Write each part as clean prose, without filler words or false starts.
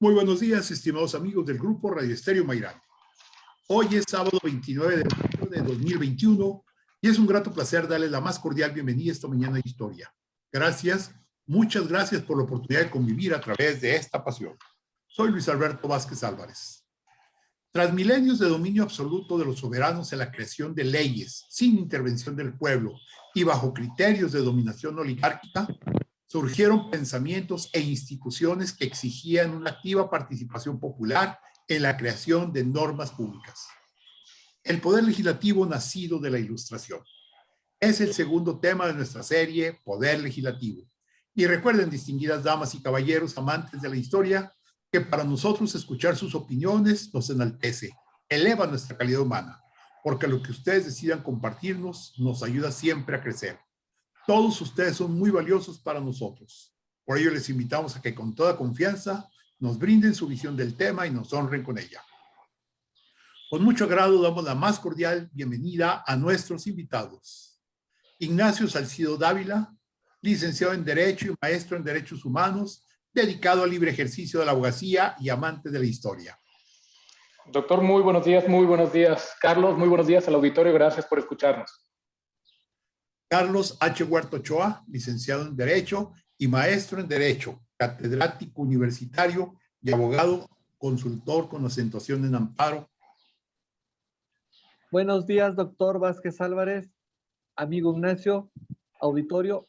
Muy buenos días, estimados amigos del Grupo Radio Estéreo Mairán. Hoy es sábado 29 de mayo de 2021 y es un grato placer darles la más cordial bienvenida esta mañana de historia. Gracias, muchas gracias por la oportunidad de convivir a través de esta pasión. Soy Luis Alberto Vázquez Álvarez. Tras milenios de dominio absoluto de los soberanos en la creación de leyes, sin intervención del pueblo y bajo criterios de dominación oligárquica, surgieron pensamientos e instituciones que exigían una activa participación popular en la creación de normas públicas. El poder legislativo nacido de la Ilustración. Es el segundo tema de nuestra serie Poder Legislativo. Y recuerden, distinguidas damas y caballeros amantes de la historia, que para nosotros escuchar sus opiniones nos enaltece, eleva nuestra calidad humana, porque lo que ustedes decidan compartirnos nos ayuda siempre a crecer. Todos ustedes son muy valiosos para nosotros. Por ello les invitamos a que con toda confianza nos brinden su visión del tema y nos honren con ella. Con mucho agrado damos la más cordial bienvenida a nuestros invitados. Ignacio Salcido Dávila, licenciado en Derecho y maestro en Derechos Humanos, dedicado al libre ejercicio de la abogacía y amante de la historia. Doctor, muy buenos días, Carlos, muy buenos días al auditorio, gracias por escucharnos. Carlos H. Huerta Ochoa, licenciado en Derecho y maestro en Derecho, catedrático universitario y abogado, consultor con ostentación en amparo. Buenos días, doctor Vázquez Álvarez, amigo Ignacio, auditorio,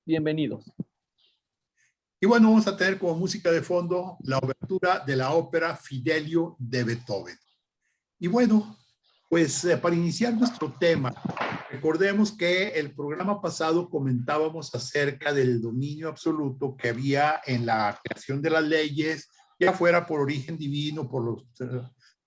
bienvenidos. Y bueno, vamos a tener como música de fondo la obertura de la ópera Fidelio de Beethoven. Y bueno, pues para iniciar nuestro tema, recordemos que el programa pasado comentábamos acerca del dominio absoluto que había en la creación de las leyes, ya fuera por origen divino, por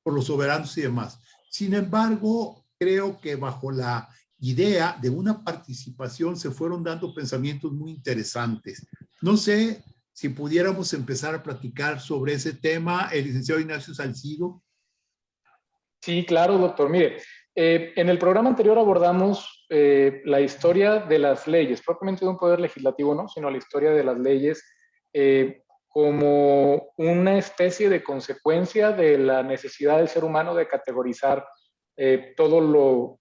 los soberanos y demás. Sin embargo, creo que bajo la idea de una participación se fueron dando pensamientos muy interesantes. No sé si pudiéramos empezar a platicar sobre ese tema, el licenciado Ignacio Salcido. Sí, claro, doctor. Mire, en el programa anterior abordamos la historia de las leyes, propiamente de un poder legislativo, no, sino la historia de las leyes como una especie de consecuencia de la necesidad del ser humano de categorizar todo lo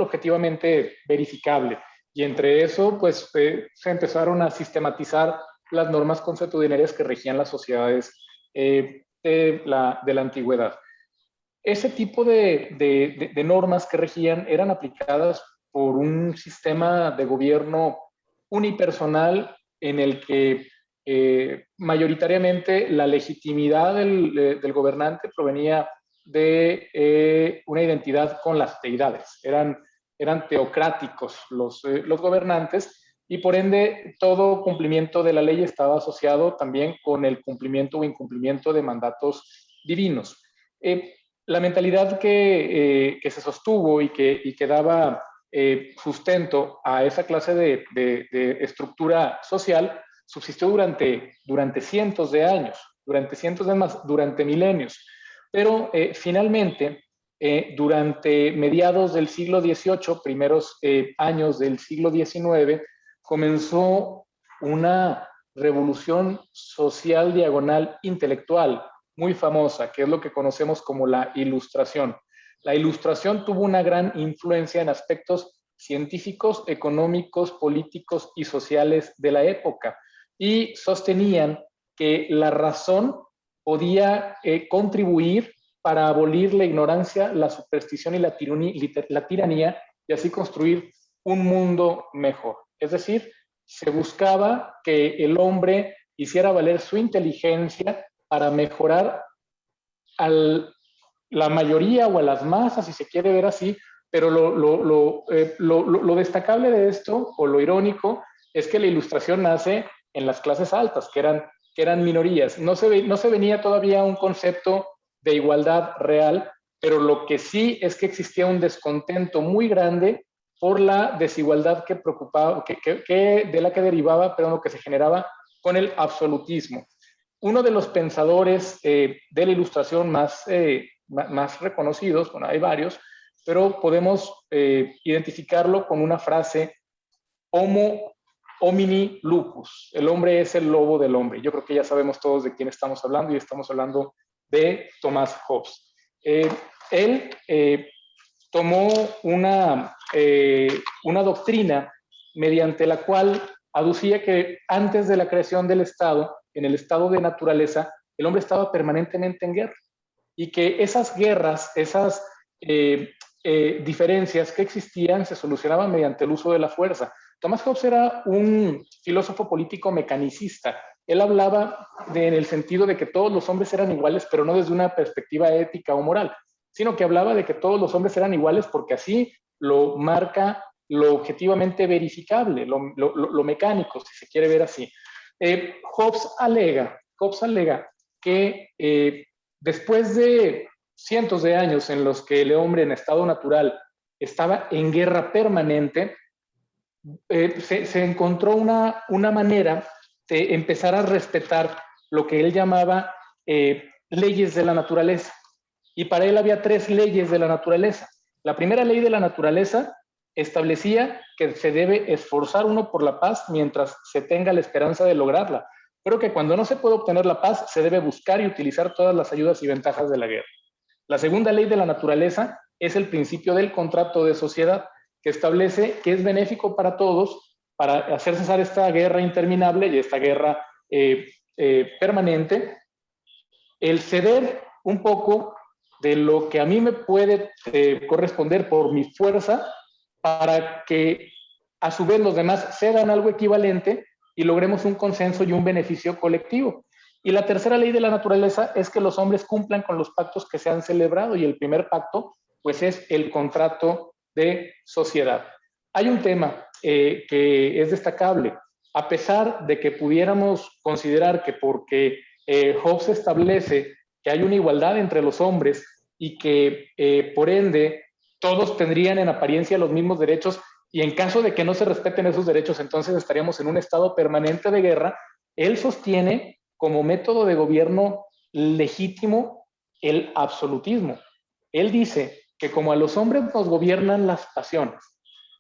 objetivamente verificable. Y entre eso, pues, se empezaron a sistematizar las normas consuetudinarias que regían las sociedades de la antigüedad. Ese tipo de normas que regían eran aplicadas por un sistema de gobierno unipersonal en el que mayoritariamente la legitimidad del gobernante provenía de una identidad con las deidades. Eran teocráticos los gobernantes y por ende todo cumplimiento de la ley estaba asociado también con el cumplimiento o incumplimiento de mandatos divinos. La mentalidad que se sostuvo y que daba sustento a esa clase de estructura social subsistió durante cientos de años, durante milenios. Pero finalmente, durante mediados del siglo XVIII, primeros años del siglo XIX, comenzó una revolución social diagonal intelectual muy famosa, que es lo que conocemos como la Ilustración. La Ilustración tuvo una gran influencia en aspectos científicos, económicos, políticos y sociales de la época y sostenían que la razón podía contribuir para abolir la ignorancia, la superstición y la tiranía y así construir un mundo mejor. Es decir, se buscaba que el hombre hiciera valer su inteligencia para mejorar a la mayoría o a las masas, si se quiere ver así, pero lo destacable de esto, o lo irónico, es que la Ilustración nace en las clases altas, que eran minorías. No se venía todavía un concepto de igualdad real, pero lo que sí es que existía un descontento muy grande por la desigualdad que preocupaba, de la que derivaba, pero lo que se generaba con el absolutismo. Uno de los pensadores de la Ilustración más reconocidos, bueno, hay varios, pero podemos identificarlo con una frase: Homo homini lupus. El hombre es el lobo del hombre. Yo creo que ya sabemos todos de quién estamos hablando y estamos hablando de Thomas Hobbes. Él tomó una doctrina mediante la cual aducía que antes de la creación del Estado, en el estado de naturaleza, el hombre estaba permanentemente en guerra y que esas guerras, esas diferencias que existían se solucionaban mediante el uso de la fuerza. Thomas Hobbes era un filósofo político mecanicista. Él hablaba en el sentido de que todos los hombres eran iguales, pero no desde una perspectiva ética o moral, sino que hablaba de que todos los hombres eran iguales porque así lo marca lo objetivamente verificable, lo mecánico, si se quiere ver así. Hobbes alega que después de cientos de años en los que el hombre en estado natural estaba en guerra permanente, se encontró una manera de empezar a respetar lo que él llamaba leyes de la naturaleza. Y para él había 3 leyes de la naturaleza. La primera ley de la naturaleza establecía que se debe esforzar uno por la paz mientras se tenga la esperanza de lograrla, pero que cuando no se puede obtener la paz, se debe buscar y utilizar todas las ayudas y ventajas de la guerra. La segunda ley de la naturaleza es el principio del contrato de sociedad, que establece que es benéfico para todos para hacer cesar esta guerra interminable y esta guerra permanente, el ceder un poco de lo que a mí me puede corresponder por mi fuerza para que a su vez los demás cedan algo equivalente y logremos un consenso y un beneficio colectivo. Y la tercera ley de la naturaleza es que los hombres cumplan con los pactos que se han celebrado, y el primer pacto pues es el contrato de sociedad. Hay un tema que es destacable. A pesar de que pudiéramos considerar que porque Hobbes establece que hay una igualdad entre los hombres y que por ende todos tendrían en apariencia los mismos derechos, y en caso de que no se respeten esos derechos, entonces estaríamos en un estado permanente de guerra, él sostiene como método de gobierno legítimo el absolutismo. Él dice que como a los hombres nos gobiernan las pasiones,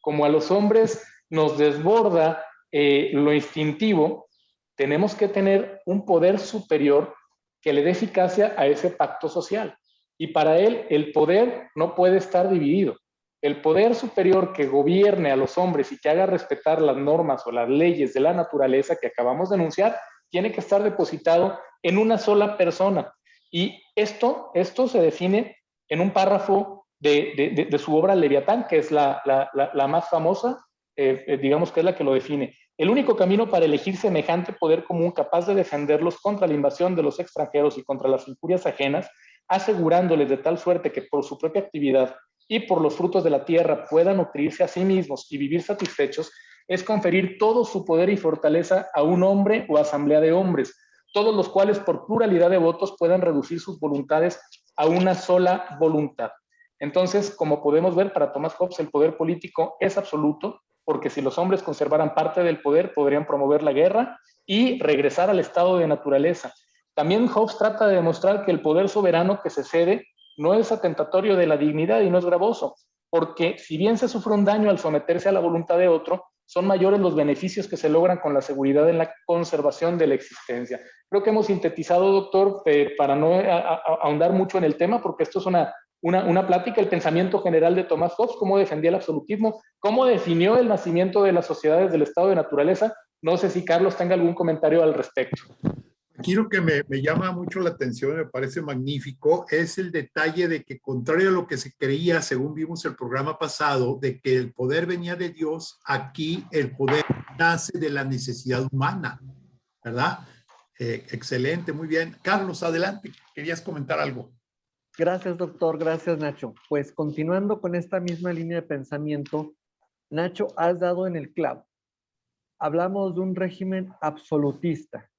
como a los hombres nos desborda lo instintivo, tenemos que tener un poder superior que le dé eficacia a ese pacto social. Y para él, el poder no puede estar dividido. El poder superior que gobierne a los hombres y que haga respetar las normas o las leyes de la naturaleza que acabamos de enunciar, tiene que estar depositado en una sola persona. Y esto se define en un párrafo de su obra Leviatán, que es la más famosa, digamos que es la que lo define. El único camino para elegir semejante poder común capaz de defenderlos contra la invasión de los extranjeros y contra las injurias ajenas, asegurándoles de tal suerte que por su propia actividad y por los frutos de la tierra puedan nutrirse a sí mismos y vivir satisfechos, es conferir todo su poder y fortaleza a un hombre o asamblea de hombres, todos los cuales por pluralidad de votos puedan reducir sus voluntades a una sola voluntad. Entonces, como podemos ver, para Thomas Hobbes el poder político es absoluto, porque si los hombres conservaran parte del poder, podrían promover la guerra y regresar al estado de naturaleza. También Hobbes trata de demostrar que el poder soberano que se cede no es atentatorio de la dignidad y no es gravoso, porque si bien se sufre un daño al someterse a la voluntad de otro, son mayores los beneficios que se logran con la seguridad en la conservación de la existencia. Creo que hemos sintetizado, doctor, para no ahondar mucho en el tema, porque esto es una plática, el pensamiento general de Thomas Hobbes, cómo defendía el absolutismo, cómo definió el nacimiento de las sociedades del estado de naturaleza. No sé si Carlos tenga algún comentario al respecto. Aquí lo que me llama mucho la atención, me parece magnífico, es el detalle de que, contrario a lo que se creía, según vimos el programa pasado, de que el poder venía de Dios, aquí el poder nace de la necesidad humana, ¿verdad? Excelente, muy bien. Carlos, adelante, querías comentar algo. Gracias, doctor. Gracias, Nacho. Pues continuando con esta misma línea de pensamiento, Nacho, has dado en el clavo. Hablamos de un régimen absolutista,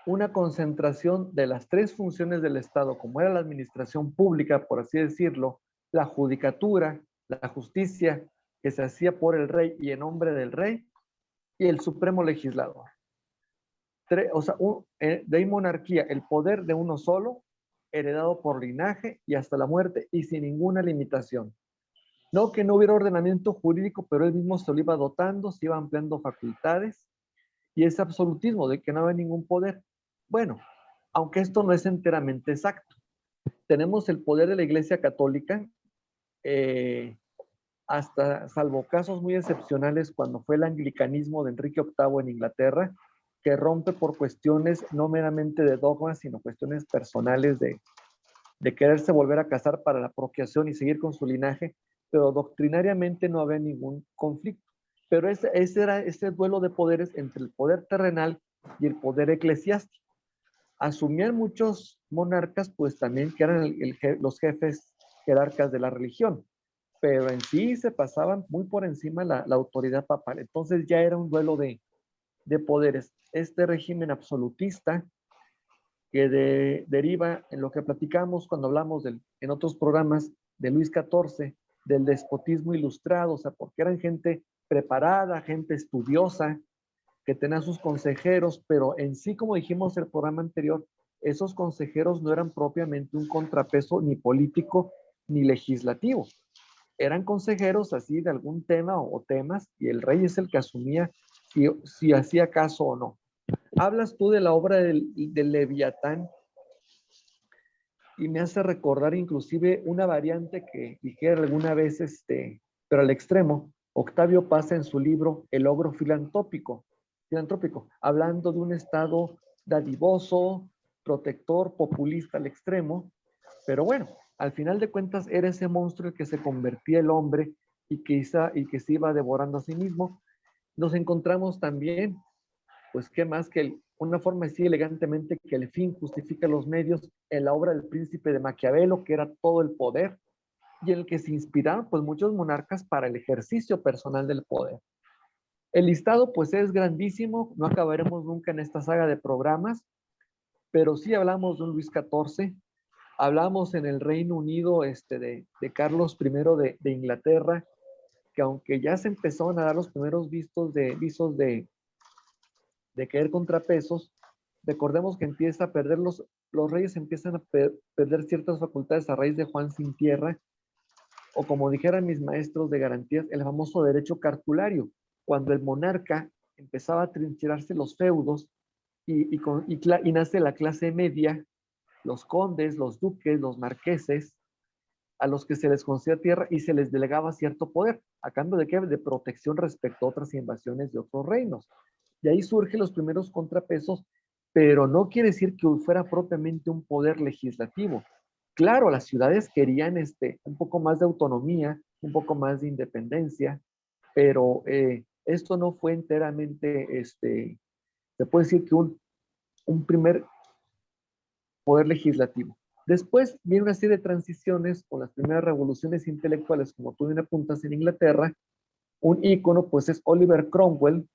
una concentración de las 3 funciones del Estado, como era la administración pública, por así decirlo, la judicatura, la justicia, que se hacía por el rey y en nombre del rey, y el supremo legislador. O sea, de monarquía, el poder de uno solo, heredado por linaje y hasta la muerte y sin ninguna limitación. No que no hubiera ordenamiento jurídico, pero él mismo se lo iba dotando, se iba ampliando facultades y ese absolutismo de que no había ningún poder. Bueno, aunque esto no es enteramente exacto. Tenemos el poder de la Iglesia Católica, hasta salvo casos muy excepcionales cuando fue el anglicanismo de Enrique VIII en Inglaterra, que rompe por cuestiones no meramente de dogmas, sino cuestiones personales de quererse volver a casar para la procreación y seguir con su linaje, pero doctrinariamente no había ningún conflicto. Pero ese era ese duelo de poderes entre el poder terrenal y el poder eclesiástico. Asumían muchos monarcas, pues también que eran los jefes jerarcas de la religión, pero en sí se pasaban muy por encima la autoridad papal. Entonces ya era un duelo de poderes. Este régimen absolutista que deriva en lo que platicamos cuando hablamos en otros programas de Luis XIV, del despotismo ilustrado, o sea, porque eran gente preparada, gente estudiosa, que tenía sus consejeros, pero en sí, como dijimos en el programa anterior, esos consejeros no eran propiamente un contrapeso ni político ni legislativo. Eran consejeros así de algún tema o temas y el rey es el que asumía si hacía caso o no. Hablas tú de la obra del Leviatán y me hace recordar inclusive una variante que dijera alguna vez, pero al extremo, Octavio Paz en su libro El ogro filantrópico, hablando de un estado dadivoso, protector, populista al extremo, pero bueno, al final de cuentas era ese monstruo el que se convertía el hombre y que se iba devorando a sí mismo. Nos encontramos también, pues qué más que una forma así elegantemente que el fin justifica los medios en la obra del príncipe de Maquiavelo, que era todo el poder, y en el que se inspiraron pues muchos monarcas para el ejercicio personal del poder. El listado pues es grandísimo, no acabaremos nunca en esta saga de programas, pero sí hablamos de un Luis XIV, hablamos en el Reino Unido de Carlos I de Inglaterra, que aunque ya se empezaron a dar los primeros visos de caer contrapesos, recordemos que empieza a perder los reyes empiezan a perder ciertas facultades a raíz de Juan sin tierra, o como dijeran mis maestros de garantías, el famoso derecho cartulario, cuando el monarca empezaba a trincherarse los feudos y nace la clase media, los condes, los duques, los marqueses, a los que se les concedía tierra y se les delegaba cierto poder, a cambio de qué? De protección respecto a otras invasiones de otros reinos. Y ahí surgen los primeros contrapesos, pero no quiere decir que fuera propiamente un poder legislativo. Claro, las ciudades querían un poco más de autonomía, un poco más de independencia, pero esto no fue enteramente, se puede decir que un primer poder legislativo. Después viene una serie de transiciones con las primeras revoluciones intelectuales, como tú bien apuntas en Inglaterra. Un ícono pues es Oliver Cromwell,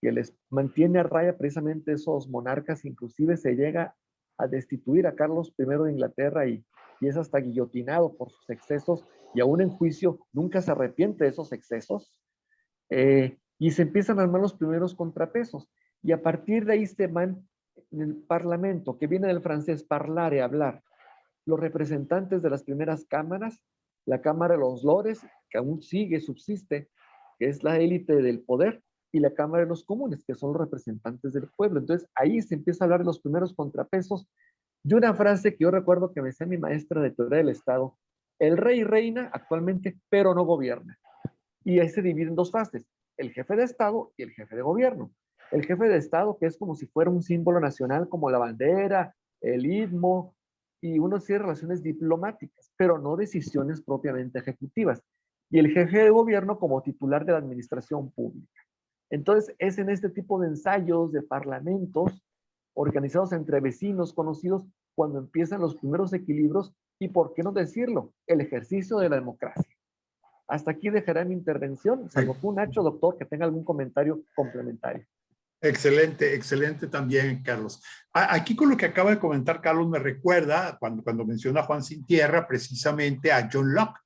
que les mantiene a raya precisamente esos monarcas, inclusive se llega a destituir a Carlos I de Inglaterra y es hasta guillotinado por sus excesos y aún en juicio nunca se arrepiente de esos excesos. Y se empiezan a armar los primeros contrapesos y a partir de ahí se van en el parlamento, que viene del francés parlare, hablar, los representantes de las primeras cámaras, la Cámara de los Lores, que aún subsiste, que es la élite del poder, y la Cámara de los Comunes, que son los representantes del pueblo. Entonces ahí se empieza a hablar de los primeros contrapesos, de una frase que yo recuerdo que me decía mi maestra de teoría del Estado: el rey reina actualmente, pero no gobierna. Y ahí se divide en dos fases, el jefe de Estado y el jefe de gobierno. El jefe de Estado, que es como si fuera un símbolo nacional, como la bandera, el istmo, y uno tiene relaciones diplomáticas, pero no decisiones propiamente ejecutivas. Y el jefe de gobierno como titular de la administración pública. Entonces, es en este tipo de ensayos, de parlamentos, organizados entre vecinos, conocidos, cuando empiezan los primeros equilibrios y, ¿por qué no decirlo?, el ejercicio de la democracia. Hasta aquí dejaré mi intervención, salvo tú, Nacho, doctor, que tenga algún comentario complementario. Excelente, excelente también, Carlos. Aquí con lo que acaba de comentar Carlos me recuerda, cuando menciona a Juan sin tierra, precisamente a John Locke.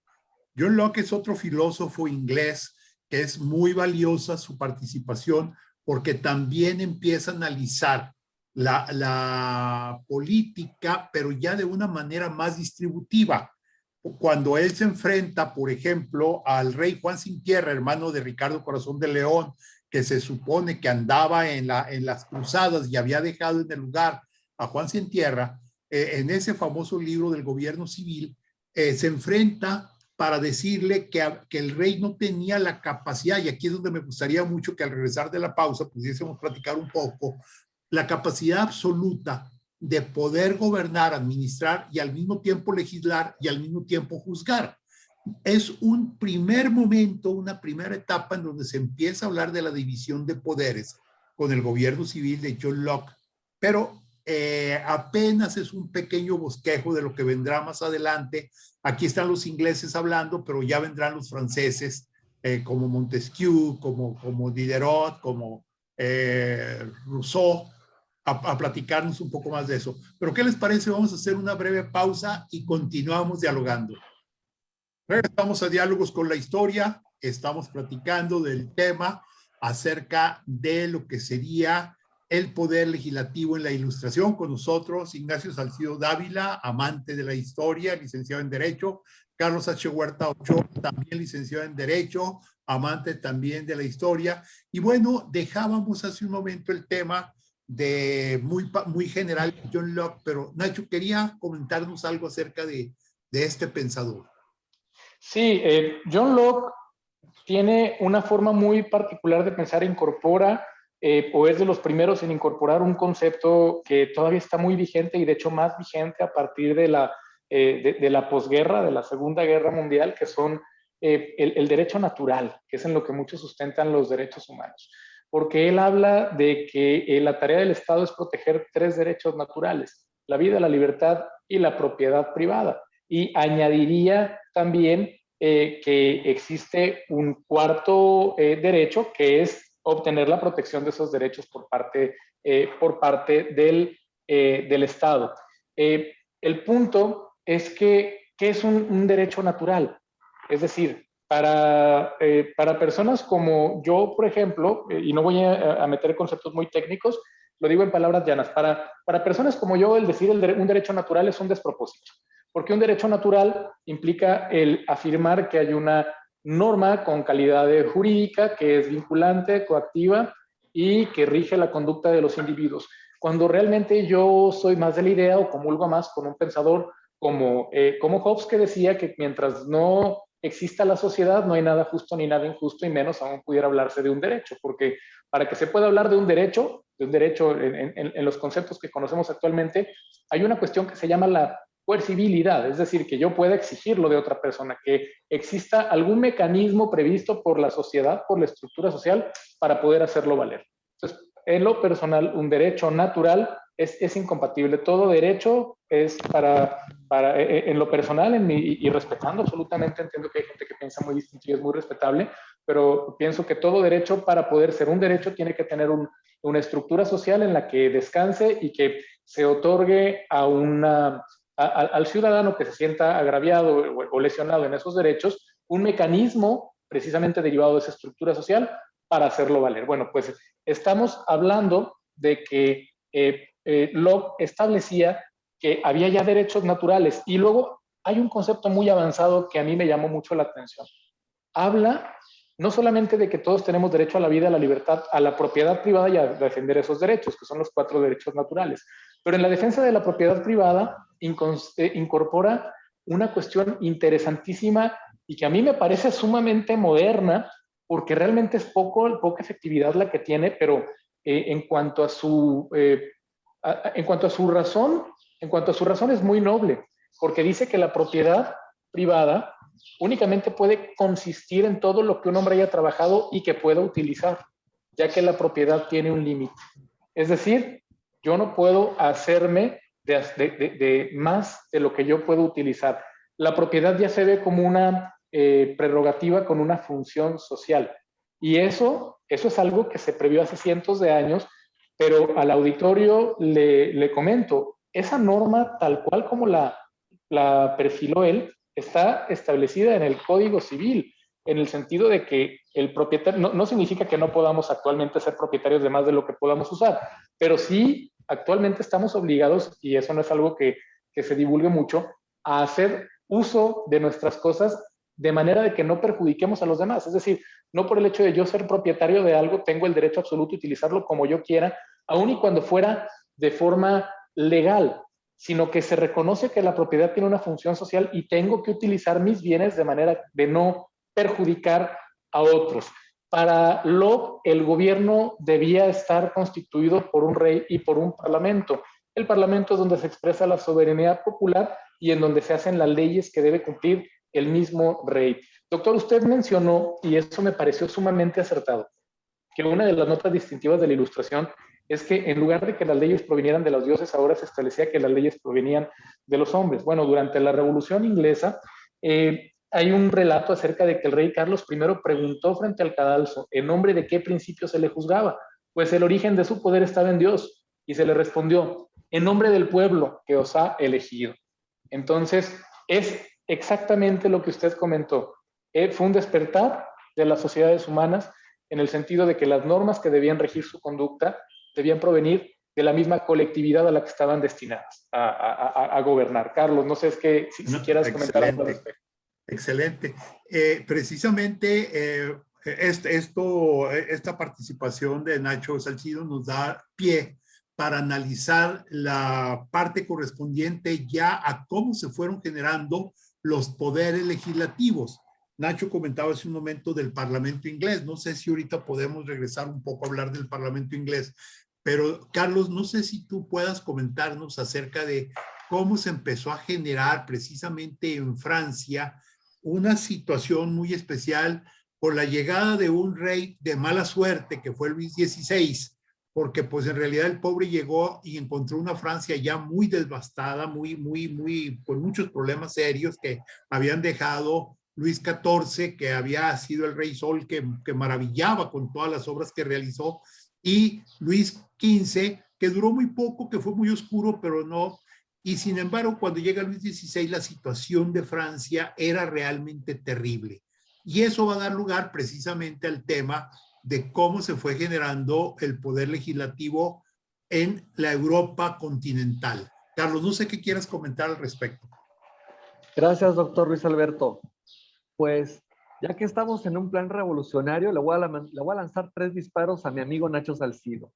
John Locke es otro filósofo inglés que es muy valiosa su participación porque también empieza a analizar la política, pero ya de una manera más distributiva. Cuando él se enfrenta, por ejemplo, al rey Juan sin tierra, hermano de Ricardo Corazón de León, que se supone que andaba en las cruzadas y había dejado en el lugar a Juan Cientierra, en ese famoso libro del gobierno civil, se enfrenta para decirle que el rey no tenía la capacidad, y aquí es donde me gustaría mucho que al regresar de la pausa pudiésemos platicar un poco, la capacidad absoluta de poder gobernar, administrar y al mismo tiempo legislar y al mismo tiempo juzgar. Es un primer momento, una primera etapa en donde se empieza a hablar de la división de poderes con el gobierno civil de John Locke, pero apenas es un pequeño bosquejo de lo que vendrá más adelante. Aquí están los ingleses hablando, pero ya vendrán los franceses, como Montesquieu, como Diderot, como Rousseau, a platicarnos un poco más de eso. Pero ¿qué les parece? Vamos a hacer una breve pausa y continuamos dialogando. Regresamos a Diálogos con la Historia. Estamos platicando del tema acerca de lo que sería el poder legislativo en la Ilustración. Con nosotros Ignacio Salcido Dávila, amante de la historia, licenciado en Derecho. Carlos H. Huerta Ochoa, también licenciado en Derecho, amante también de la historia. Y bueno, dejábamos hace un momento el tema de muy general John Locke, pero Nacho quería comentarnos algo acerca de este pensador. Sí, John Locke tiene una forma muy particular de pensar, incorpora o es de los primeros en incorporar un concepto que todavía está muy vigente y de hecho más vigente a partir de la posguerra, de la Segunda Guerra Mundial, que son el derecho natural, que es en lo que muchos sustentan los derechos humanos. Porque él habla de que la tarea del Estado es proteger 3 derechos naturales: la vida, la libertad y la propiedad privada. Y añadiría también que existe un cuarto derecho, que es obtener la protección de esos derechos por parte del Estado. El punto es que es un derecho natural. Es decir, para personas como yo, por ejemplo, y no voy a meter conceptos muy técnicos, lo digo en palabras llanas, para personas como yo, el decir un derecho natural es un despropósito. Porque un derecho natural implica el afirmar que hay una norma con calidad jurídica que es vinculante, coactiva y que rige la conducta de los individuos. Cuando realmente yo soy más de la idea o comulgo más con un pensador como Hobbes, que decía que mientras no exista la sociedad no hay nada justo ni nada injusto, y menos aún pudiera hablarse de un derecho, porque para que se pueda hablar de un derecho en los conceptos que conocemos actualmente, hay una cuestión que se llama la coercibilidad, es decir, que yo pueda exigirlo de otra persona, que exista algún mecanismo previsto por la sociedad, por la estructura social, para poder hacerlo valer. Entonces, en lo personal, un derecho natural es incompatible. Todo derecho es en lo personal, y respetando absolutamente, entiendo que hay gente que piensa muy distinto y es muy respetable, pero pienso que todo derecho, para poder ser un derecho, tiene que tener una estructura social en la que descanse y que se otorgue al ciudadano que se sienta agraviado o lesionado en esos derechos un mecanismo precisamente derivado de esa estructura social para hacerlo valer. Bueno, pues estamos hablando de que Locke establecía que había ya derechos naturales, y luego hay un concepto muy avanzado que a mí me llamó mucho la atención. Habla no solamente de que todos tenemos derecho a la vida, a la libertad, a la propiedad privada y a defender esos derechos, que son los 4 derechos naturales, pero en la defensa de la propiedad privada incorpora una cuestión interesantísima y que a mí me parece sumamente moderna, porque realmente es poca efectividad la que tiene, pero en cuanto a su razón es muy noble, porque dice que la propiedad privada únicamente puede consistir en todo lo que un hombre haya trabajado y que pueda utilizar, ya que la propiedad tiene un límite. Es decir, yo no puedo hacerme de más de lo que yo puedo utilizar. La propiedad ya se ve como una prerrogativa con una función social. Y eso es algo que se previó hace cientos de años, pero al auditorio le comento, esa norma, tal cual como la perfiló él, está establecida en el Código Civil, en el sentido de que el propietario, no significa que no podamos actualmente ser propietarios de más de lo que podamos usar, pero sí actualmente estamos obligados, y eso no es algo que se divulgue mucho, a hacer uso de nuestras cosas de manera de que no perjudiquemos a los demás. Es decir, no por el hecho de yo ser propietario de algo, tengo el derecho absoluto a utilizarlo como yo quiera, aun y cuando fuera de forma legal, sino que se reconoce que la propiedad tiene una función social y tengo que utilizar mis bienes de manera de no perjudicar a otros. Para Locke, el gobierno debía estar constituido por un rey y por un parlamento. El parlamento es donde se expresa la soberanía popular y en donde se hacen las leyes que debe cumplir el mismo rey. Doctor, usted mencionó, y eso me pareció sumamente acertado, que una de las notas distintivas de la Ilustración es que en lugar de que las leyes provinieran de los dioses, ahora se establecía que las leyes provenían de los hombres. Bueno, durante la Revolución Inglesa hay un relato acerca de que el rey Carlos I preguntó frente al cadalso en nombre de qué principio se le juzgaba. Pues el origen de su poder estaba en Dios, y se le respondió, en nombre del pueblo que os ha elegido. Entonces, es exactamente lo que usted comentó. Fue un despertar de las sociedades humanas en el sentido de que las normas que debían regir su conducta debían provenir de la misma colectividad a la que estaban destinadas a gobernar. Carlos, no sé si quieras comentar algo al respecto. Excelente. Precisamente esta participación de Nacho Salcido nos da pie para analizar la parte correspondiente ya a cómo se fueron generando los poderes legislativos. Nacho comentaba hace un momento del Parlamento inglés. No sé si ahorita podemos regresar un poco a hablar del Parlamento inglés, pero Carlos, no sé si tú puedas comentarnos acerca de cómo se empezó a generar precisamente en Francia una situación muy especial por la llegada de un rey de mala suerte que fue Luis XVI, porque pues en realidad el pobre llegó y encontró una Francia ya muy devastada, con muchos problemas serios que habían dejado Luis XIV, que había sido el rey Sol, que maravillaba con todas las obras que realizó, y Luis XV, que duró muy poco, que fue muy oscuro, pero no. Y sin embargo, cuando llega Luis XVI, la situación de Francia era realmente terrible. Y eso va a dar lugar precisamente al tema de cómo se fue generando el poder legislativo en la Europa continental. Carlos, no sé qué quieras comentar al respecto. Gracias, doctor Luis Alberto. Pues, ya que estamos en un plan revolucionario, le voy a lanzar 3 disparos a mi amigo Nacho Salcido.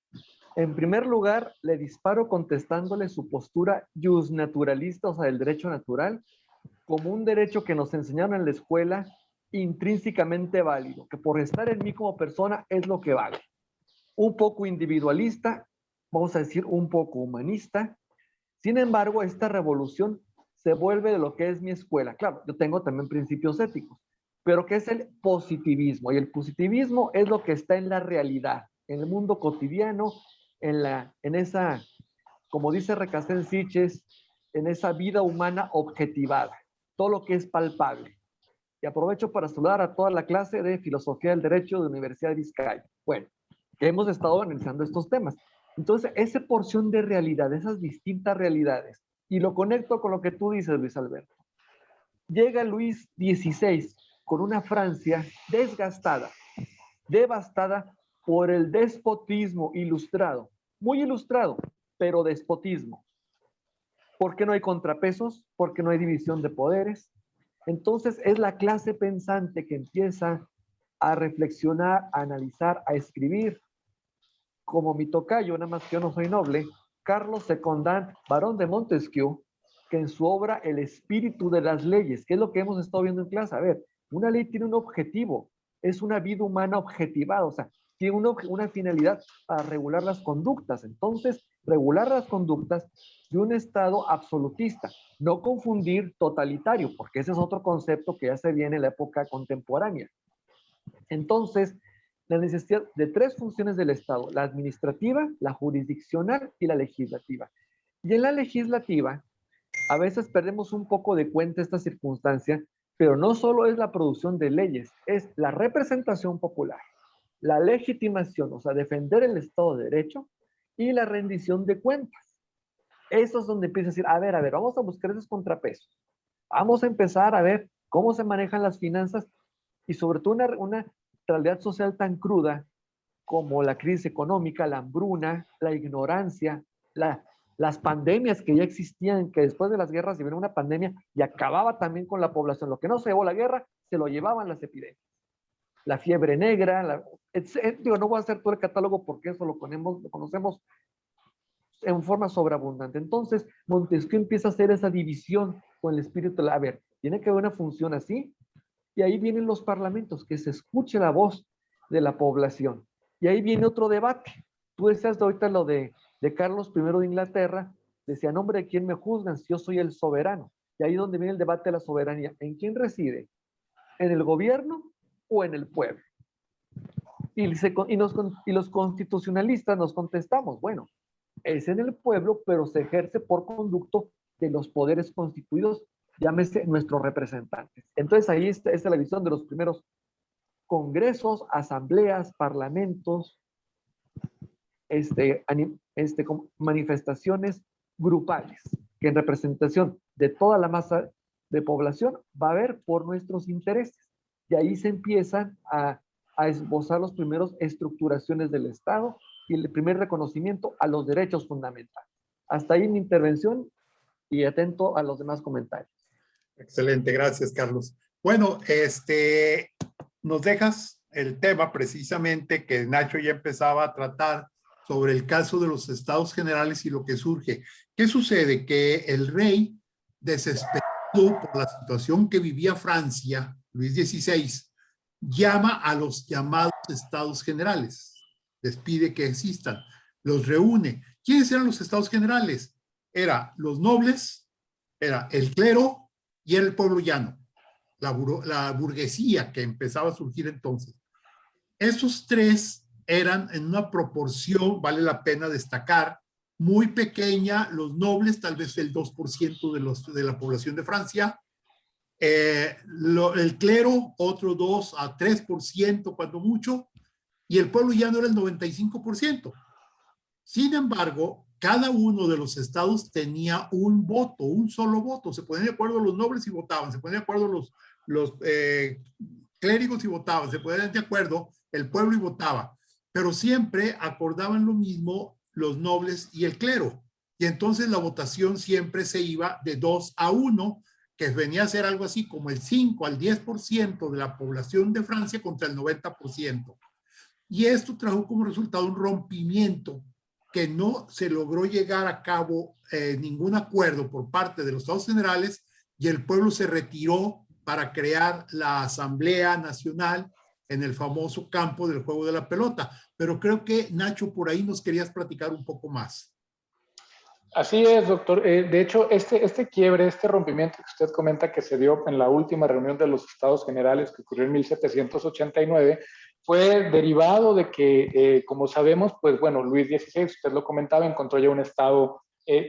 En primer lugar, le disparo contestándole su postura justnaturalista, o sea, del derecho natural, como un derecho que nos enseñaron en la escuela, intrínsecamente válido, que por estar en mí como persona es lo que vale. Un poco individualista, vamos a decir un poco humanista. Sin embargo, esta revolución se vuelve de lo que es mi escuela. Claro, yo tengo también principios éticos, pero ¿qué es el positivismo? Y el positivismo es lo que está en la realidad, en el mundo cotidiano, en esa, como dice Recastel Siches, en esa vida humana objetivada, todo lo que es palpable. Y aprovecho para saludar a toda la clase de Filosofía del Derecho de Universidad de Vizcaya. Bueno, que hemos estado analizando estos temas. Entonces, esa porción de realidad, esas distintas realidades, y lo conecto con lo que tú dices, Luis Alberto. Llega Luis XVI con una Francia desgastada, devastada por el despotismo ilustrado, muy ilustrado, pero despotismo. ¿Por qué no hay contrapesos? ¿Por qué no hay división de poderes? Entonces es la clase pensante que empieza a reflexionar, a analizar, a escribir. Como mi tocayo, nada más que yo no soy noble, Carlos Secondant, barón de Montesquieu, que en su obra El espíritu de las leyes, que es lo que hemos estado viendo en clase, a ver, una ley tiene un objetivo, es una vida humana objetivada, o sea, tiene una finalidad para regular las conductas. Entonces, regular las conductas de un Estado absolutista, no confundir totalitario, porque ese es otro concepto que ya se viene en la época contemporánea. Entonces, la necesidad de 3 funciones del Estado, la administrativa, la jurisdiccional y la legislativa. Y en la legislativa, a veces perdemos un poco de cuenta esta circunstancia, pero no solo es la producción de leyes, es la representación popular, la legitimación, o sea, defender el Estado de Derecho y la rendición de cuentas. Eso es donde empieza a decir, a ver, vamos a buscar esos contrapesos. Vamos a empezar a ver cómo se manejan las finanzas y sobre todo una realidad social tan cruda como la crisis económica, la hambruna, la ignorancia, las pandemias que ya existían, que después de las guerras se vino una pandemia y acababa también con la población. Lo que no se llevó la guerra, se lo llevaban las epidemias. La fiebre negra, digo, no voy a hacer todo el catálogo porque eso lo conocemos en forma sobreabundante. Entonces, Montesquieu empieza a hacer esa división con el espíritu. A ver, tiene que haber una función así, y ahí vienen los parlamentos, que se escuche la voz de la población. Y ahí viene otro debate. Tú decías ahorita lo de Carlos I de Inglaterra, decía, nombre de quién me juzgan si yo soy el soberano. Y ahí es donde viene el debate de la soberanía. ¿En quién reside? ¿En el gobierno o en el pueblo? Y los constitucionalistas nos contestamos, bueno, es en el pueblo, pero se ejerce por conducto de los poderes constituidos, llámese nuestros representantes. Entonces ahí está la visión de los primeros congresos, asambleas, parlamentos, manifestaciones grupales, que en representación de toda la masa de población va a haber por nuestros intereses. Y ahí se empiezan a esbozar los primeros estructuraciones del Estado y el primer reconocimiento a los derechos fundamentales. Hasta ahí mi intervención y atento a los demás comentarios. Excelente, gracias, Carlos. Bueno, nos dejas el tema precisamente que Nacho ya empezaba a tratar sobre el caso de los Estados Generales y lo que surge. ¿Qué sucede? Que el rey, desesperado por la situación que vivía Francia, Luis XVI, llama a los llamados Estados Generales, les pide que existan, los reúne. ¿Quiénes eran los Estados Generales? Eran los nobles, era el clero y era el pueblo llano, la burguesía que empezaba a surgir entonces. Esos tres eran en una proporción, vale la pena destacar, muy pequeña. Los nobles, tal vez el 2% de la población de Francia. El clero, otro 2 a 3% cuando mucho. Y el pueblo llano era el 95%. Sin embargo, cada uno de los estados tenía un voto, un solo voto. Se ponían de acuerdo los nobles y votaban, se ponían de acuerdo los clérigos y votaban, se ponían de acuerdo el pueblo y votaba. Pero siempre acordaban lo mismo los nobles y el clero. Y entonces la votación siempre se iba de 2 a 1, que venía a ser algo así como el 5 al 10% de la población de Francia contra el 90%. Y esto trajo como resultado un rompimiento que no se logró llegar a cabo ningún acuerdo por parte de los Estados Generales, y el pueblo se retiró para crear la Asamblea Nacional en el famoso campo del juego de la pelota. Pero creo que, Nacho, por ahí nos querías platicar un poco más. Así es, doctor. De hecho, este quiebre, este rompimiento que usted comenta que se dio en la última reunión de los Estados Generales que ocurrió en 1789, fue derivado de que, como sabemos, pues bueno, Luis XVI, usted lo comentaba, encontró ya un Estado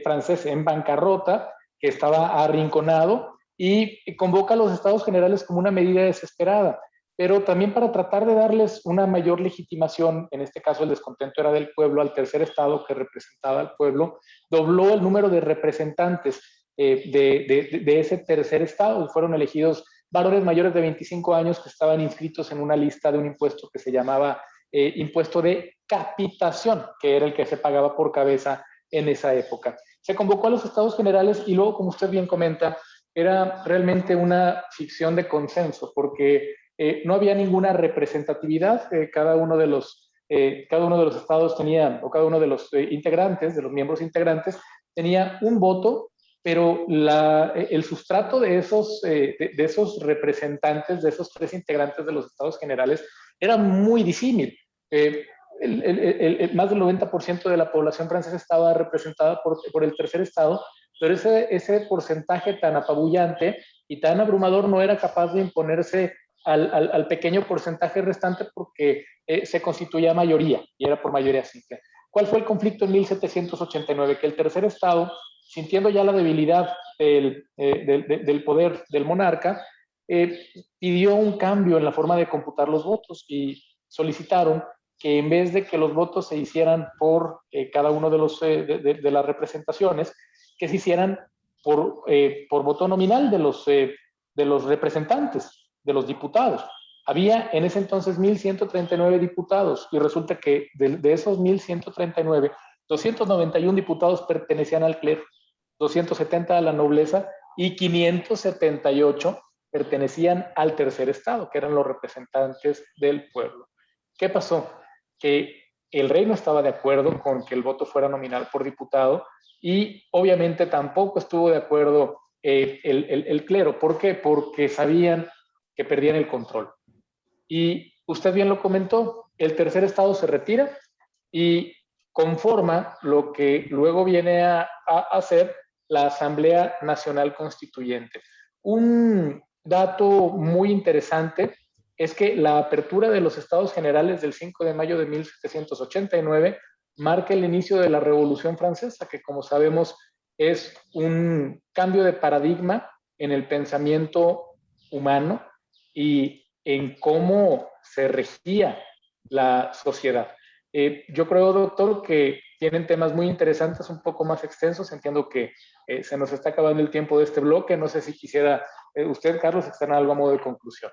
francés en bancarrota, que estaba arrinconado, y convoca a los Estados Generales como una medida desesperada, pero también para tratar de darles una mayor legitimación. En este caso el descontento era del pueblo, al tercer Estado que representaba al pueblo, dobló el número de representantes de ese tercer Estado. Fueron elegidos varones mayores de 25 años que estaban inscritos en una lista de un impuesto que se llamaba impuesto de capitación, que era el que se pagaba por cabeza en esa época. Se convocó a los Estados Generales y luego, como usted bien comenta, era realmente una ficción de consenso, porque no había ninguna representatividad. Cada uno de los estados tenía, o cada uno de los integrantes, de los miembros integrantes, tenía un voto, pero el sustrato de esos representantes, de esos tres integrantes de los Estados Generales, era muy disímil. Más del 90% de la población francesa estaba representada por el tercer Estado, pero ese porcentaje tan apabullante y tan abrumador no era capaz de imponerse al pequeño porcentaje restante, porque se constituía mayoría, y era por mayoría simple. ¿Cuál fue el conflicto en 1789? Que el tercer Estado, sintiendo ya la debilidad del poder del monarca, pidió un cambio en la forma de computar los votos y solicitaron que en vez de que los votos se hicieran por cada uno de las representaciones, que se hicieran por voto nominal de los representantes, de los diputados. Había en ese entonces 1,139 diputados, y resulta que de esos 1,139, 291 diputados pertenecían al clero, 270 a la nobleza y 578 pertenecían al tercer estado, que eran los representantes del pueblo. ¿Qué pasó? Que el rey no estaba de acuerdo con que el voto fuera nominal por diputado y obviamente tampoco estuvo de acuerdo el clero. ¿Por qué? Porque sabían que perdían el control. Y usted bien lo comentó, el tercer estado se retira y conforma lo que luego viene a hacer la Asamblea Nacional Constituyente. Un dato muy interesante es que la apertura de los Estados Generales del 5 de mayo de 1789 marca el inicio de la Revolución Francesa, que como sabemos es un cambio de paradigma en el pensamiento humano y en cómo se regía la sociedad. Yo creo, doctor, que tienen temas muy interesantes, un poco más extensos. Entiendo que se nos está acabando el tiempo de este bloque. No sé si quisiera usted, Carlos, externar algo a modo de conclusión.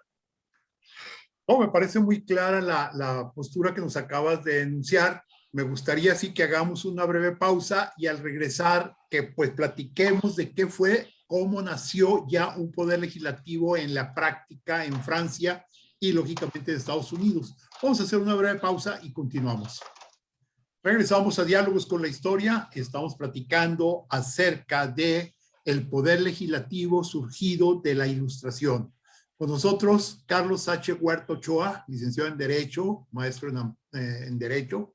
No, me parece muy clara la postura que nos acabas de enunciar. Me gustaría sí que hagamos una breve pausa y al regresar que pues platiquemos de qué fue, cómo nació ya un poder legislativo en la práctica en Francia y lógicamente en Estados Unidos. Vamos a hacer una breve pausa y continuamos. Regresamos a Diálogos con la Historia. Estamos platicando acerca de el poder legislativo surgido de la Ilustración. Con nosotros, Carlos H. Huerta Ochoa, licenciado en Derecho, maestro en Derecho,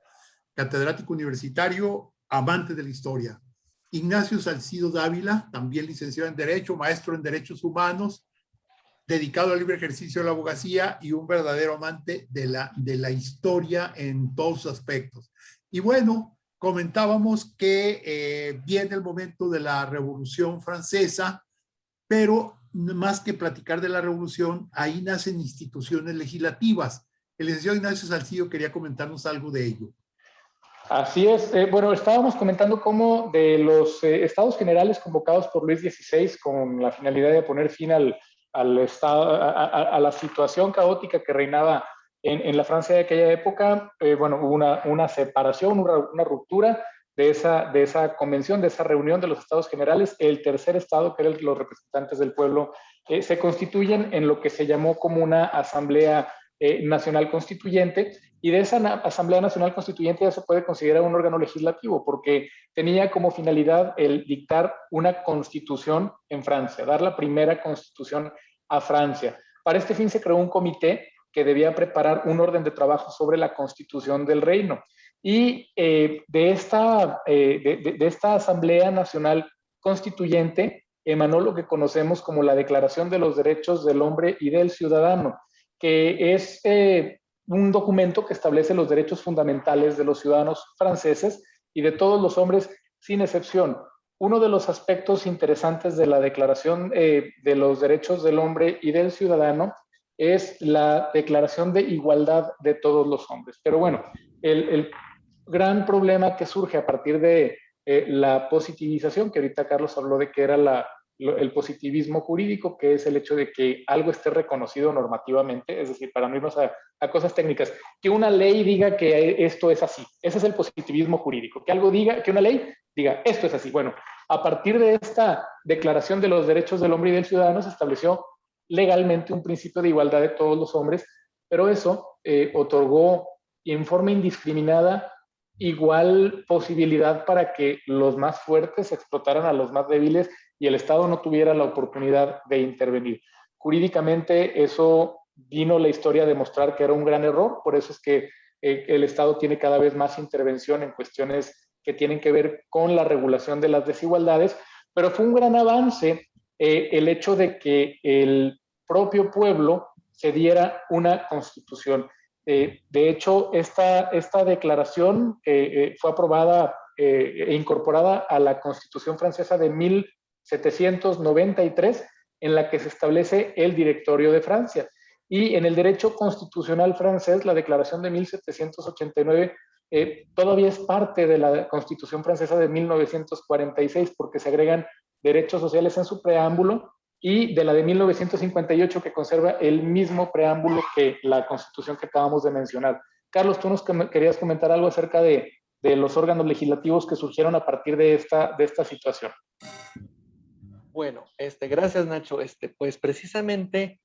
catedrático universitario, amante de la historia. Ignacio Salcido Dávila, también licenciado en Derecho, maestro en Derechos Humanos, dedicado al libre ejercicio de la abogacía y un verdadero amante de la historia en todos sus aspectos. Y bueno, comentábamos que viene el momento de la Revolución Francesa, pero más que platicar de la revolución, ahí nacen instituciones legislativas. El licenciado Ignacio Salcido quería comentarnos algo de ello. Así es. Bueno, estábamos comentando cómo de los estados generales convocados por Luis XVI con la finalidad de poner fin a la situación caótica que reinaba en la Francia de aquella época, bueno, hubo una separación, una ruptura de esa convención, de esa reunión de los estados generales. El tercer estado, que eran los representantes del pueblo, se constituyen en lo que se llamó como una asamblea nacional constituyente, y de esa Asamblea Nacional Constituyente ya se puede considerar un órgano legislativo porque tenía como finalidad el dictar una constitución en Francia, dar la primera constitución a Francia. Para este fin se creó un comité que debía preparar un orden de trabajo sobre la constitución del reino. Y de esta Asamblea Nacional Constituyente emanó lo que conocemos como la Declaración de los Derechos del Hombre y del Ciudadano, que es un documento que establece los derechos fundamentales de los ciudadanos franceses y de todos los hombres sin excepción. Uno de los aspectos interesantes de la Declaración de los Derechos del Hombre y del Ciudadano es la declaración de igualdad de todos los hombres. Pero bueno, el gran problema que surge a partir de la positivización, que ahorita Carlos habló de que era el positivismo jurídico, que es el hecho de que algo esté reconocido normativamente, es decir, para no irnos a cosas técnicas, que una ley diga que esto es así. Ese es el positivismo jurídico, que algo diga, que una ley diga esto es así. Bueno, a partir de esta Declaración de los Derechos del Hombre y del Ciudadano se estableció legalmente un principio de igualdad de todos los hombres, pero eso otorgó en forma indiscriminada igual posibilidad para que los más fuertes explotaran a los más débiles y el Estado no tuviera la oportunidad de intervenir. Jurídicamente eso vino la historia a demostrar que era un gran error, por eso es que el Estado tiene cada vez más intervención en cuestiones que tienen que ver con la regulación de las desigualdades, pero fue un gran avance el hecho de que el propio pueblo se diera una constitución. De hecho, esta declaración fue aprobada e incorporada a la Constitución francesa de 1793, en la que se establece el Directorio de Francia. Y en el derecho constitucional francés, la Declaración de 1789 todavía es parte de la Constitución francesa de 1946, porque se agregan derechos sociales en su preámbulo, y de la de 1958, que conserva el mismo preámbulo que la Constitución que acabamos de mencionar. Carlos, tú nos querías comentar algo acerca de los órganos legislativos que surgieron a partir de esta situación. Bueno, gracias Nacho. Pues precisamente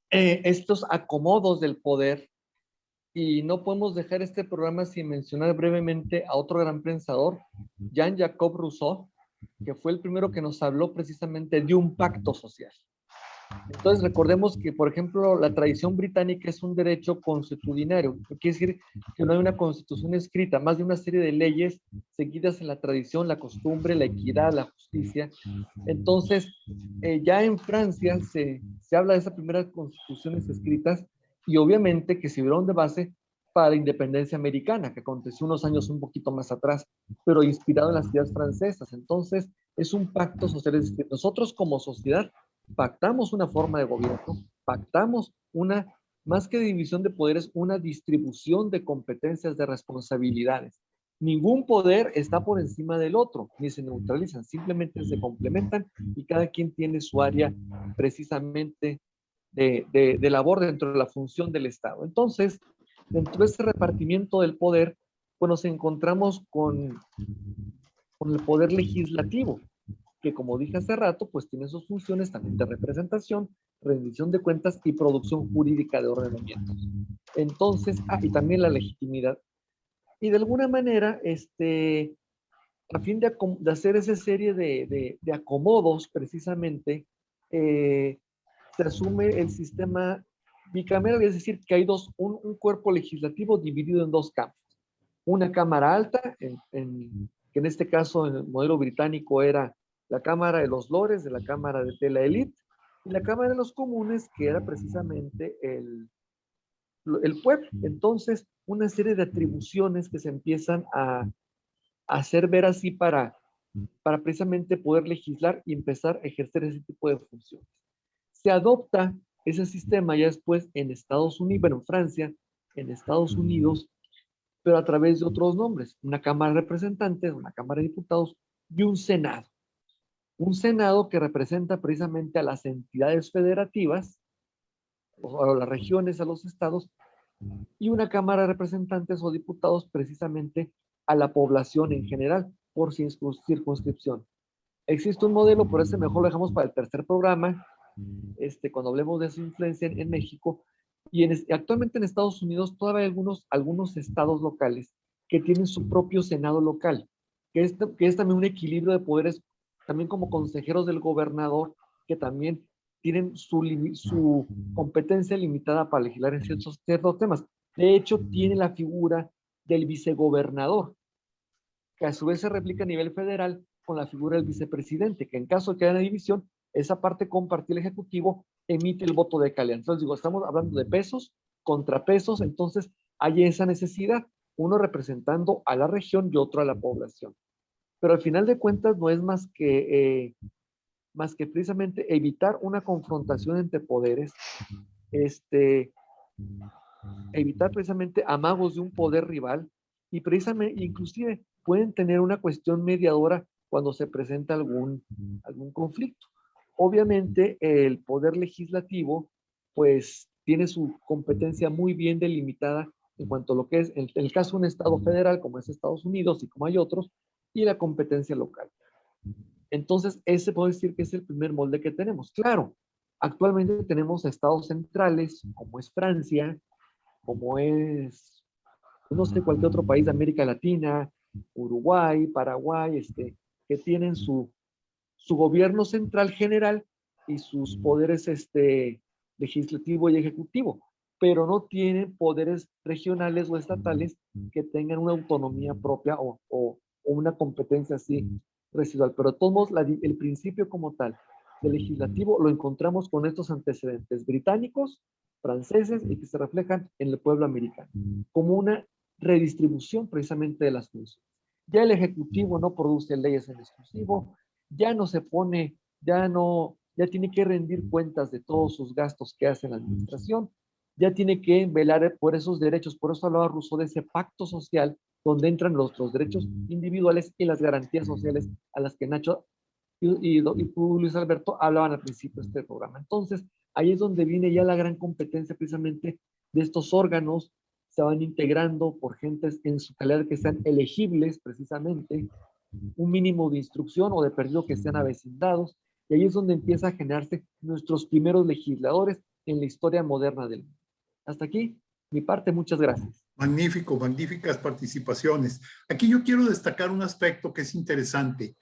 estos acomodos del poder, y no podemos dejar este programa sin mencionar brevemente a otro gran pensador, Jean-Jacques Rousseau, que fue el primero que nos habló precisamente de un pacto social. Entonces recordemos que, por ejemplo, la tradición británica es un derecho consuetudinario, quiere decir que no hay una constitución escrita, más de una serie de leyes seguidas en la tradición, la costumbre, la equidad, la justicia. Entonces, ya en Francia se habla de esas primeras constituciones escritas y obviamente que sirvieron de base para la independencia americana, que aconteció unos años un poquito más atrás, pero inspirado en las ideas francesas. Entonces, es un pacto social. Es decir, nosotros como sociedad pactamos una forma de gobierno, pactamos una, más que división de poderes, una distribución de competencias, de responsabilidades. Ningún poder está por encima del otro, ni se neutralizan, simplemente se complementan y cada quien tiene su área precisamente de labor dentro de la función del Estado. Entonces, dentro de este repartimiento del poder, pues nos encontramos con el poder legislativo, que como dije hace rato, pues tiene sus funciones también de representación, rendición de cuentas y producción jurídica de ordenamientos. Entonces, y también la legitimidad. Y de alguna manera, a fin de hacer esa serie de acomodos, precisamente, se asume el sistema bicameral, es decir, que hay un cuerpo legislativo dividido en dos campos. Una cámara alta, que en este caso en el modelo británico era la Cámara de los Lores, de la Cámara de la Élite, y la Cámara de los Comunes, que era precisamente el pueblo. Entonces, una serie de atribuciones que se empiezan a hacer ver así para precisamente poder legislar y empezar a ejercer ese tipo de funciones. Se adopta ese sistema ya después en Estados Unidos, bueno, en Francia, en Estados Unidos, pero a través de otros nombres, una Cámara de Representantes, una Cámara de Diputados y un Senado. Un Senado que representa precisamente a las entidades federativas, a las regiones, a los estados, y una Cámara de Representantes o Diputados precisamente a la población en general, por circunscripción. Existe un modelo, por ese mejor lo dejamos para el tercer programa, cuando hablemos de su influencia en México, y actualmente en Estados Unidos todavía hay algunos estados locales que tienen su propio Senado local, que es también un equilibrio de poderes, también como consejeros del gobernador, que también tienen su competencia limitada para legislar en ciertos temas. De hecho, tiene la figura del vicegobernador, que a su vez se replica a nivel federal con la figura del vicepresidente, que en caso de que haya una división, esa parte compartida el Ejecutivo emite el voto de calidad. Entonces, digo, estamos hablando de pesos, contrapesos, entonces hay esa necesidad, uno representando a la región y otro a la población. Pero al final de cuentas no es más que precisamente evitar una confrontación entre poderes, evitar precisamente amagos de un poder rival y precisamente, inclusive, pueden tener una cuestión mediadora cuando se presenta algún conflicto. Obviamente, el poder legislativo, pues, tiene su competencia muy bien delimitada en cuanto a lo que es, en el caso de un estado federal, como es Estados Unidos y como hay otros, y la competencia local. Entonces, ese puedo decir que es el primer molde que tenemos. Claro, actualmente tenemos estados centrales, como es Francia, como es, no sé, cualquier otro país de América Latina, Uruguay, Paraguay, que tienen su gobierno central general y sus poderes legislativo y ejecutivo, pero no tienen poderes regionales o estatales que tengan una autonomía propia o una competencia así residual. Pero todos el principio como tal del legislativo lo encontramos con estos antecedentes británicos, franceses y que se reflejan en el pueblo americano, como una redistribución precisamente de las funciones. Ya el Ejecutivo no produce leyes en exclusivo, ya no se pone, ya tiene que rendir cuentas de todos sus gastos que hace la administración, ya tiene que velar por esos derechos. Por eso hablaba Rousseau de ese pacto social donde entran los derechos individuales y las garantías sociales a las que Nacho y tú, Luis Alberto, hablaban al principio de este programa. Entonces, ahí es donde viene ya la gran competencia precisamente de estos órganos, se van integrando por gentes en su calidad que sean elegibles precisamente, un mínimo de instrucción o de perdido que sean avecindados, Y ahí es donde empieza a generarse nuestros primeros legisladores en la historia moderna del mundo. Hasta aquí, mi parte, muchas gracias. Magnífico, magníficas participaciones. Aquí yo quiero destacar un aspecto que es interesante.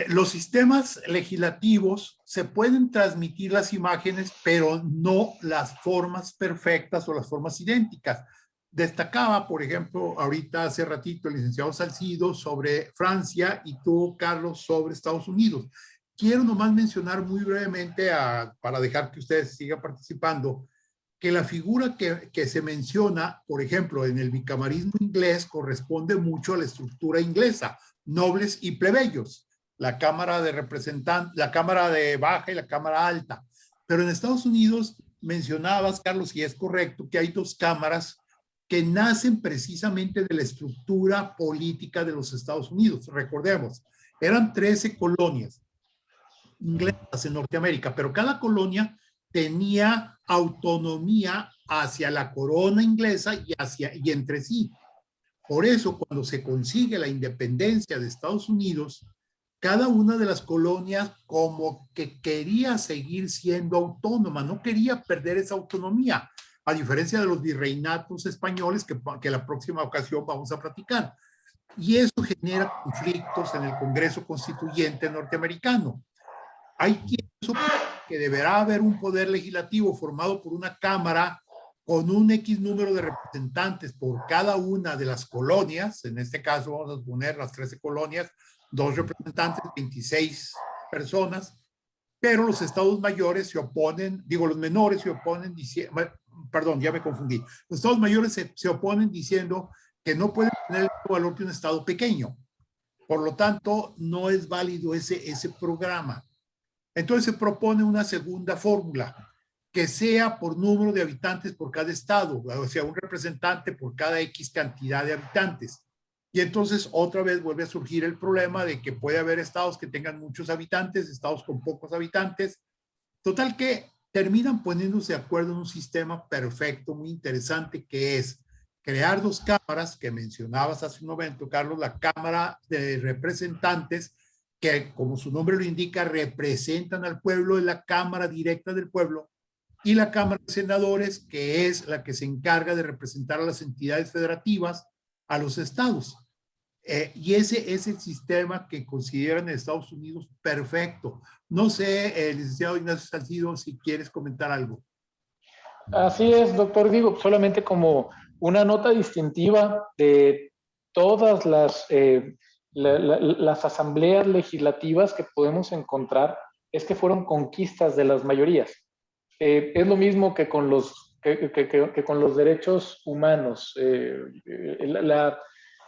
Los sistemas legislativos se pueden transmitir las imágenes, pero no las formas perfectas o las formas idénticas. Destacaba, por ejemplo, ahorita hace ratito el licenciado Salcido sobre Francia y tú, Carlos, sobre Estados Unidos. Quiero nomás mencionar muy brevemente, para dejar que ustedes sigan participando, que la figura que se menciona, por ejemplo, en el bicamarismo inglés corresponde mucho a la estructura inglesa, nobles y plebeyos, la Cámara de Representantes, la Cámara de Baja y la Cámara Alta. Pero en Estados Unidos mencionabas, Carlos, y es correcto, que hay dos cámaras que nacen precisamente de la estructura política de los Estados Unidos. Recordemos, eran 13 colonias inglesas en Norteamérica, pero cada colonia tenía autonomía hacia la corona inglesa y entre sí. Por eso, cuando se consigue la independencia de Estados Unidos, cada una de las colonias como que quería seguir siendo autónoma, no quería perder esa autonomía, a diferencia de los virreinatos españoles que la próxima ocasión vamos a platicar. Y eso genera conflictos en el Congreso Constituyente norteamericano. Hay quienes opinan que deberá haber un poder legislativo formado por una cámara con un X número de representantes por cada una de las colonias. En este caso vamos a poner las 13 colonias, 2 representantes, 26 personas, pero los estados mayores se oponen, los menores se oponen diciendo, perdón, ya me confundí, los estados mayores se oponen diciendo que no pueden tener el valor de un estado pequeño. Por lo tanto, no es válido ese programa. Entonces se propone una segunda fórmula, que sea por número de habitantes por cada estado, o sea, un representante por cada X cantidad de habitantes. Y entonces otra vez vuelve a surgir el problema de que puede haber estados que tengan muchos habitantes, estados con pocos habitantes. Total que terminan poniéndose de acuerdo en un sistema perfecto, muy interesante, que es crear 2 cámaras que mencionabas hace un momento, Carlos, la Cámara de Representantes, que como su nombre lo indica, representan al pueblo, es la Cámara directa del pueblo, y la Cámara de Senadores, que es la que se encarga de representar a las entidades federativas, a los estados. Y ese es el sistema que consideran en Estados Unidos perfecto. No sé, licenciado Ignacio Salcido, si quieres comentar algo. Así es, doctor. Digo, solamente como una nota distintiva de todas las asambleas legislativas que podemos encontrar es que fueron conquistas de las mayorías. Es lo mismo que con los, que con los derechos humanos.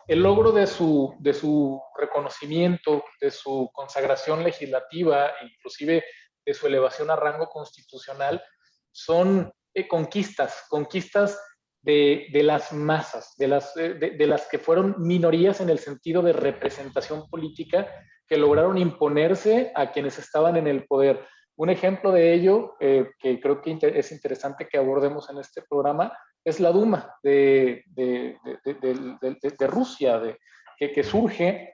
El logro de su reconocimiento, de su consagración legislativa, inclusive de su elevación a rango constitucional, son conquistas de las masas, de las que fueron minorías en el sentido de representación política, que lograron imponerse a quienes estaban en el poder. Un ejemplo de ello, que creo que es interesante que abordemos en este programa, es la Duma de Rusia, que surge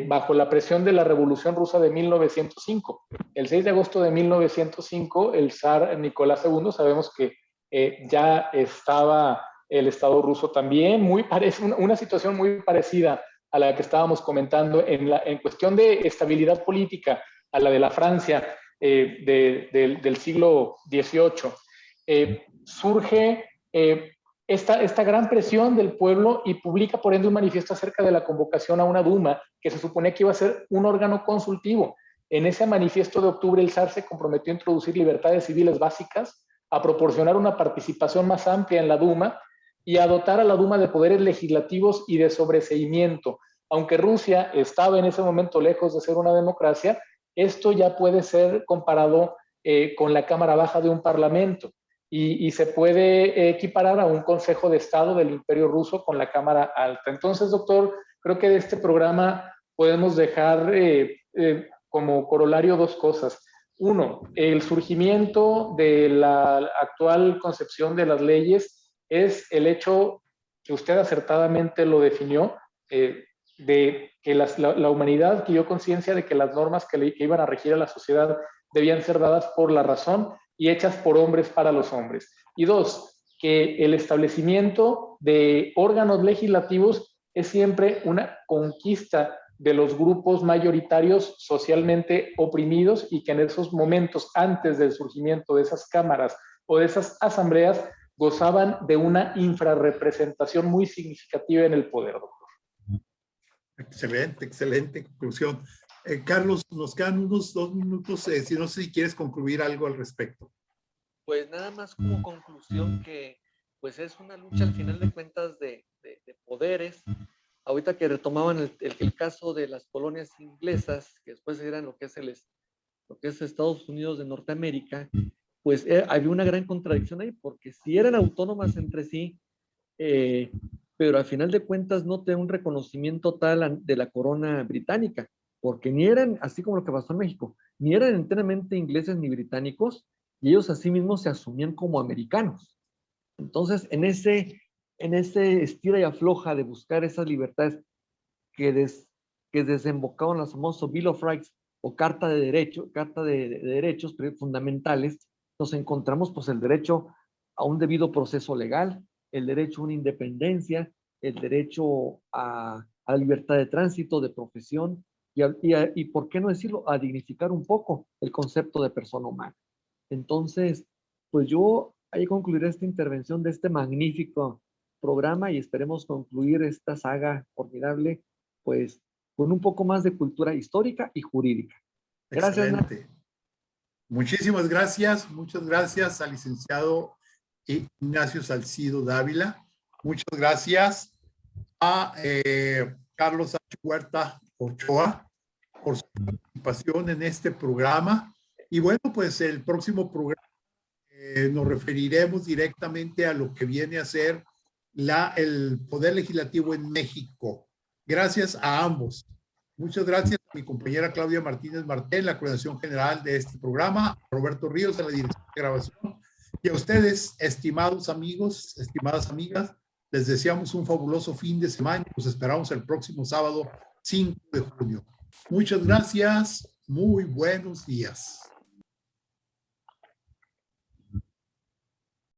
bajo la presión de la Revolución Rusa de 1905. El 6 de agosto de 1905, el zar Nicolás II, sabemos que ya estaba el Estado ruso también, una situación muy parecida a la que estábamos comentando en cuestión de estabilidad política, a la de la Francia del siglo XVIII. Surge esta gran presión del pueblo y publica por ende un manifiesto acerca de la convocación a una Duma que se suponía que iba a ser un órgano consultivo. En ese manifiesto de octubre el zar se comprometió a introducir libertades civiles básicas, a proporcionar una participación más amplia en la Duma y a dotar a la Duma de poderes legislativos y de sobreseimiento. Aunque Rusia estaba en ese momento lejos de ser una democracia, esto ya puede ser comparado con la Cámara Baja de un parlamento y se puede equiparar a un Consejo de Estado del Imperio Ruso con la Cámara Alta. Entonces, doctor, creo que de este programa podemos dejar como corolario 2 cosas. Uno, el surgimiento de la actual concepción de las leyes es el hecho que usted acertadamente lo definió, de que la humanidad adquirió conciencia de que las normas que iban a regir a la sociedad debían ser dadas por la razón y hechas por hombres para los hombres. Y dos, que el establecimiento de órganos legislativos es siempre una conquista de los grupos mayoritarios socialmente oprimidos y que en esos momentos, antes del surgimiento de esas cámaras o de esas asambleas, gozaban de una infrarrepresentación muy significativa en el poder, doctor. Excelente, excelente conclusión. Carlos, nos quedan unos 2 minutos, si no sé si quieres concluir algo al respecto. Pues nada más como conclusión que pues es una lucha al final de cuentas de poderes. Ahorita que retomaban el caso de las colonias inglesas, que después eran lo que es Estados Unidos de Norteamérica, pues había una gran contradicción ahí, porque sí eran autónomas entre sí, pero al final de cuentas no tenían un reconocimiento tal de la corona británica, porque ni eran, así como lo que pasó en México, ni eran enteramente ingleses ni británicos, y ellos así mismos se asumían como americanos. Entonces, en ese estira y afloja de buscar esas libertades que desembocaban en la famosa Bill of Rights o Carta de Derechos Fundamentales, nos encontramos pues el derecho a un debido proceso legal, el derecho a una independencia, el derecho a la libertad de tránsito, de profesión, y por qué no decirlo, a dignificar un poco el concepto de persona humana. Entonces, pues yo ahí concluiré esta intervención de este magnífico programa y esperemos concluir esta saga formidable, pues, con un poco más de cultura histórica y jurídica. Gracias, Excelente. Muchísimas gracias. Muchas gracias al licenciado Ignacio Salcido Dávila. Muchas gracias a Carlos H. Huerta Ochoa por su participación en este programa. Y bueno, pues el próximo programa nos referiremos directamente a lo que viene a ser el Poder Legislativo en México. Gracias a ambos. Muchas gracias a mi compañera Claudia Martínez Martel, la coordinación general de este programa, a Roberto Ríos, en la dirección de grabación, y a ustedes, estimados amigos, estimadas amigas, les deseamos un fabuloso fin de semana y los esperamos el próximo sábado 5 de junio. Muchas gracias, muy buenos días.